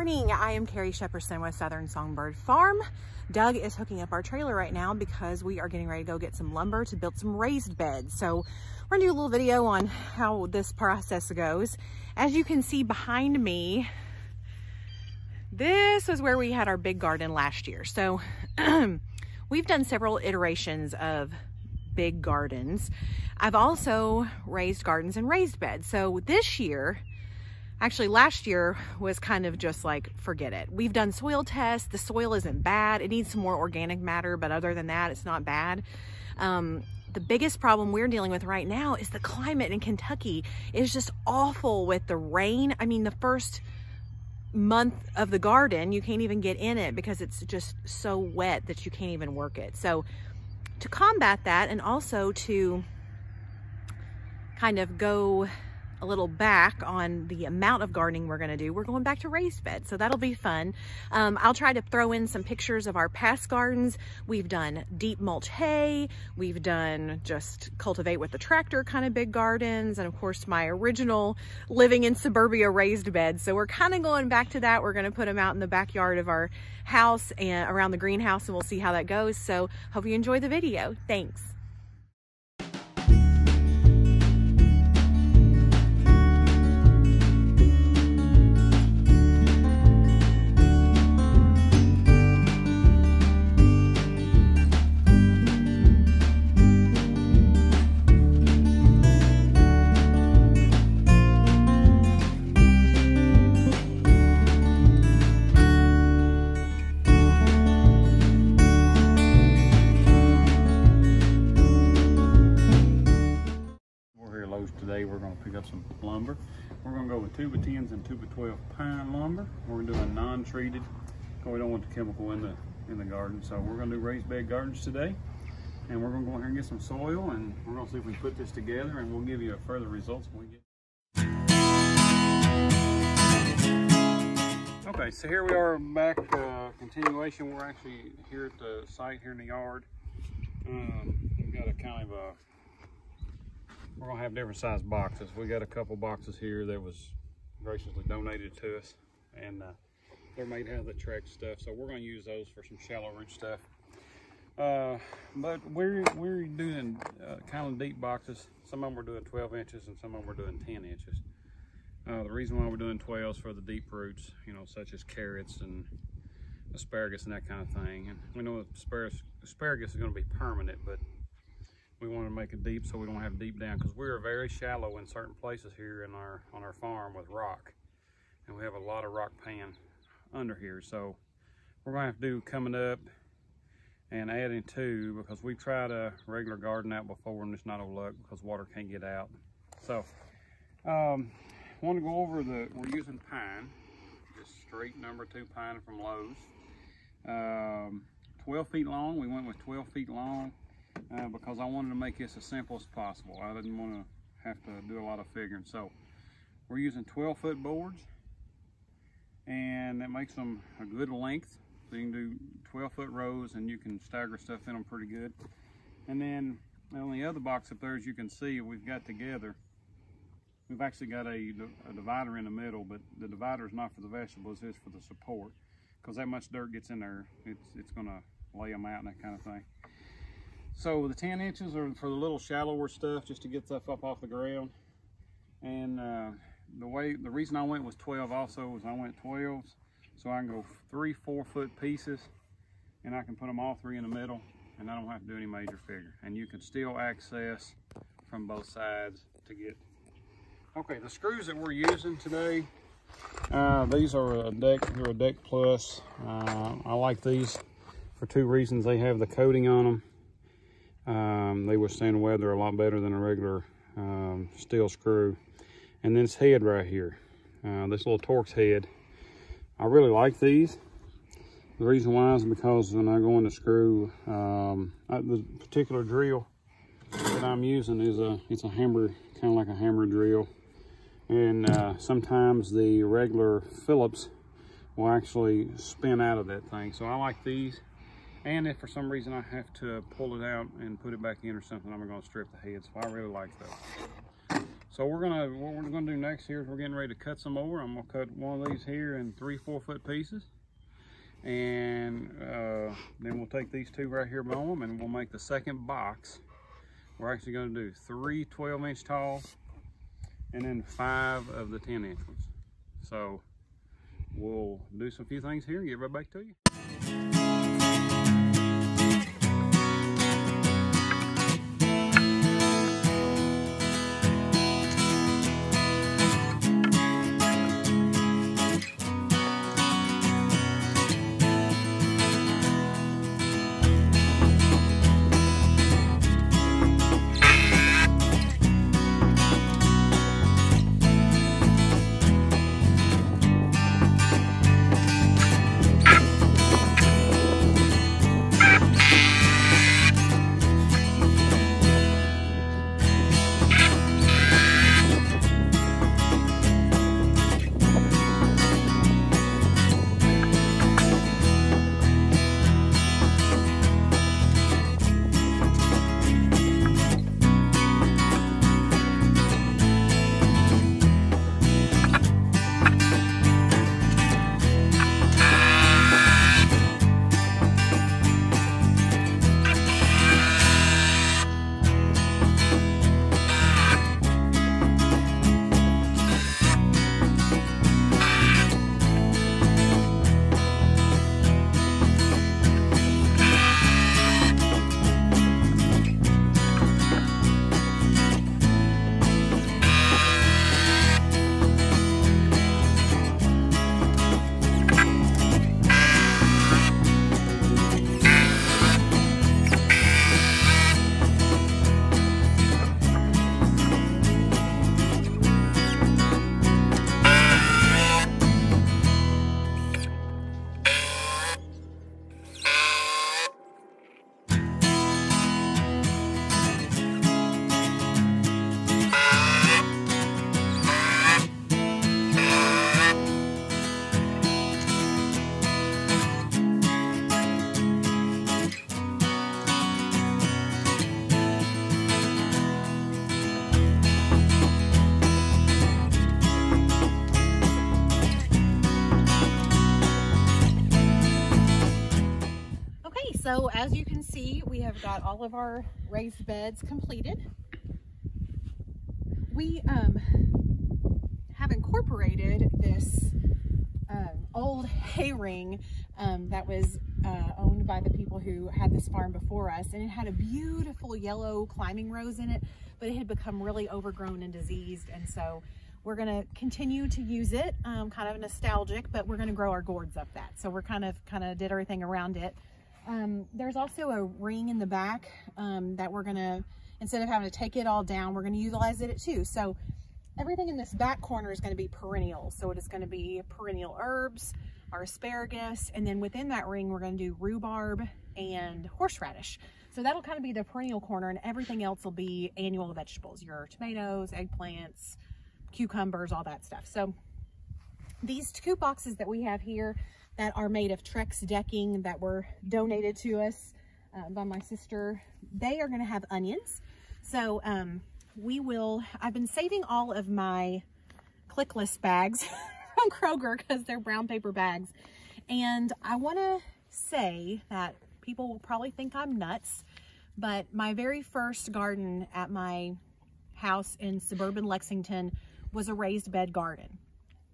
morning. I am Carrie Shepperson with Southern Songbird Farm. Doug is hooking up our trailer right now because we are getting ready to go get some lumber to build some raised beds. So we're gonna do a little video on how this process goes. As you can see behind me, this is where we had our big garden last year. So we've done several iterations of big gardens. I've also raised gardens and raised beds. So this year, actually last year was kind of just like, forget it. We've done soil tests. The soil isn't bad. It needs some more organic matter, but other than that, it's not bad. The biggest problem we're dealing with right now is the climate in Kentucky is just awful with the rain. I mean, the first month of the garden, you can't even get in it because it's just so wet that you can't even work it. So to combat that, and also to kind of go a little back on the amount of gardening we're gonna do, we're going back to raised beds. So that'll be fun. I'll try to throw in some pictures of our past gardens. We've done deep mulch hay. We've done just cultivate with the tractor kind of big gardens. And of course, my original living in suburbia raised beds. So we're kind of going back to that. We're gonna put them out in the backyard of our house and around the greenhouse, and we'll see how that goes. So hope you enjoy the video. Thanks. Today we're going to pick up some lumber. We're going to go with 2x10s and 2x12 pine lumber. We're doing non-treated because we don't want the chemical in the garden. So we're going to do raised bed gardens today, and we're going to go here and get some soil, and we're going to see if we can put this together, and we'll give you further results when we get. Okay, so here we are back, continuation. We're actually here at the site here in the yard. We've got a kind of a, we're gonna have different size boxes. We got a couple boxes here that was graciously donated to us, and they're made out of the Trex stuff. So we're gonna use those for some shallow root stuff. But we're doing kind of deep boxes. Some of them we're doing 12 inches and some of them we're doing 10 inches. The reason why we're doing 12 is for the deep roots, you know, such as carrots and asparagus and that kind of thing. And we know asparagus is gonna be permanent, but we want to make it deep so we don't have deep down, because we are very shallow in certain places here in on our farm with rock, and we have a lot of rock pan under here. So we're going to have to do coming up and adding to, because we tried a regular garden out before and it's not a luck because water can't get out. So want to go over we're using pine, just straight number 2 pine from Lowe's, 12 feet long. We went with 12 feet long. Because I wanted to make this as simple as possible. I didn't want to have to do a lot of figuring. So we're using 12-foot boards, and that makes them a good length. So you can do 12-foot rows, and you can stagger stuff in them pretty good. And then on the other box up there, as you can see, we've got together, we've actually got a divider in the middle, but the divider is not for the vegetables, it's for the support. Because that much dirt gets in there, it's going to lay them out and that kind of thing. So the 10 inches are for the little shallower stuff, just to get stuff up off the ground. And the reason I went was 12 also was I went 12s, so I can go 3 4-foot pieces, and I can put them all 3 in the middle, and I don't have to do any major figure. And you can still access from both sides to get. Okay, the screws that we're using today, these are a Deck Plus. I like these for 2 reasons. They have the coating on them. They withstand weather a lot better than a regular steel screw. And this head right here, this little Torx head, I really like these. The reason why is because when I go in to screw, the particular drill that I'm using is it's a hammer, kind of like a hammer drill. And sometimes the regular Phillips will actually spin out of that thing. So I like these. And if for some reason I have to pull it out and put it back in or something, I'm going to strip the head. So I really like those. So what we're gonna do next here is we're getting ready to cut some more. I'm gonna cut one of these here in 3-4 foot pieces. And then we'll take these two right here, mow them, and we'll make the second box. We're actually gonna do 3 12-inch tall and then 5 of the 10-inch ones. So we'll do some few things here and get right back to you. So as you can see, we have got all of our raised beds completed. We have incorporated this old hay ring that was owned by the people who had this farm before us, and it had a beautiful yellow climbing rose in it, but it had become really overgrown and diseased, and so we're going to continue to use it, kind of nostalgic, but we're going to grow our gourds up that. So we're kind of did everything around it. There's also a ring in the back that we're going to, instead of having to take it all down, we're going to utilize it too. So everything in this back corner is going to be perennial. So it is going to be perennial herbs, our asparagus, and then within that ring, we're going to do rhubarb and horseradish. So that'll kind of be the perennial corner, and everything else will be annual vegetables, your tomatoes, eggplants, cucumbers, all that stuff. So these 2 boxes that we have here that are made of Trex decking that were donated to us by my sister, they are going to have onions. So I've been saving all of my clickless bags from Kroger because they're brown paper bags. And I want to say that people will probably think I'm nuts, but my very first garden at my house in suburban Lexington was a raised bed garden.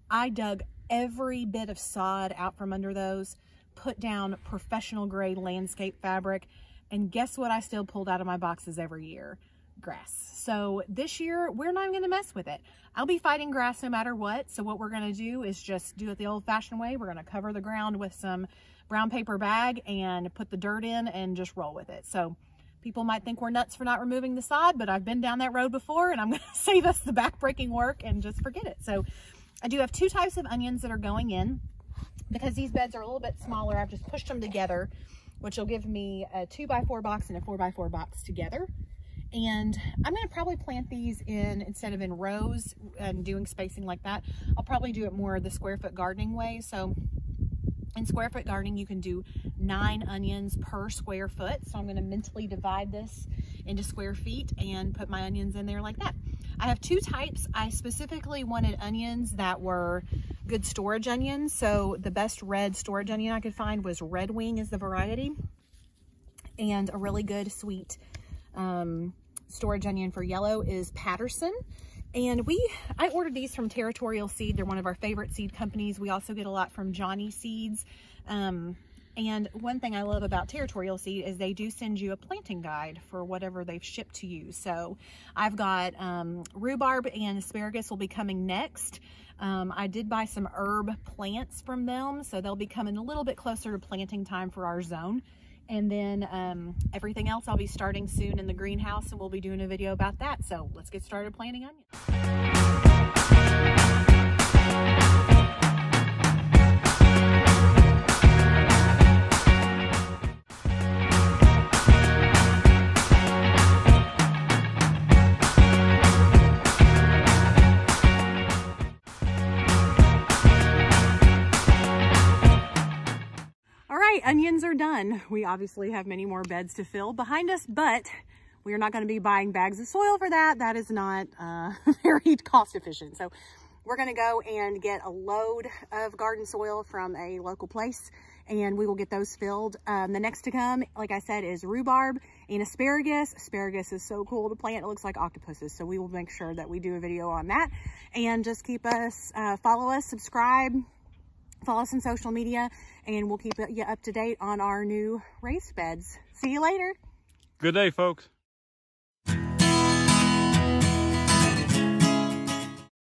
I dug every bit of sod out from under those, put down professional grade landscape fabric, and guess what I still pulled out of my boxes every year? Grass. So this year, we're not going to mess with it. I'll be fighting grass no matter what. So what we're going to do is just do it the old-fashioned way. We're going to cover the ground with some brown paper bag and put the dirt in and just roll with it. So people might think we're nuts for not removing the sod, but I've been down that road before, and I'm going to save us the back-breaking work and just forget it. So I do have 2 types of onions that are going in. Because these beds are a little bit smaller, I've just pushed them together, which will give me a 2x4 box and a 4x4 box together. And I'm going to probably plant these in, instead of in rows and doing spacing like that, I'll probably do it more the square foot gardening way. So in square foot gardening, you can do 9 onions per square foot. So I'm going to mentally divide this into square feet and put my onions in there like that. I have two types. I specifically wanted onions that were good storage onions. So the best red storage onion I could find was Red Wing is the variety. And a really good sweet storage onion for yellow is Patterson. And I ordered these from Territorial Seed. They're one of our favorite seed companies. We also get a lot from Johnny Seeds. And one thing I love about Territorial Seed is they do send you a planting guide for whatever they've shipped to you. So I've got rhubarb and asparagus will be coming next. I did buy some herb plants from them, so they'll be coming a little bit closer to planting time for our zone. And then everything else I'll be starting soon in the greenhouse, and we'll be doing a video about that. So let's get started planting onions. Onions are done. We obviously have many more beds to fill behind us, but we are not going to be buying bags of soil for that. That is not very cost efficient. So we're going to go and get a load of garden soil from a local place, and we will get those filled. The next to come, like I said, is rhubarb and asparagus. Asparagus is so cool to plant. It looks like octopuses. So we will make sure that we do a video on that, and just keep us, follow us, subscribe, follow us on social media, and we'll keep you up to date on our new raised beds. See you later. Good day, folks.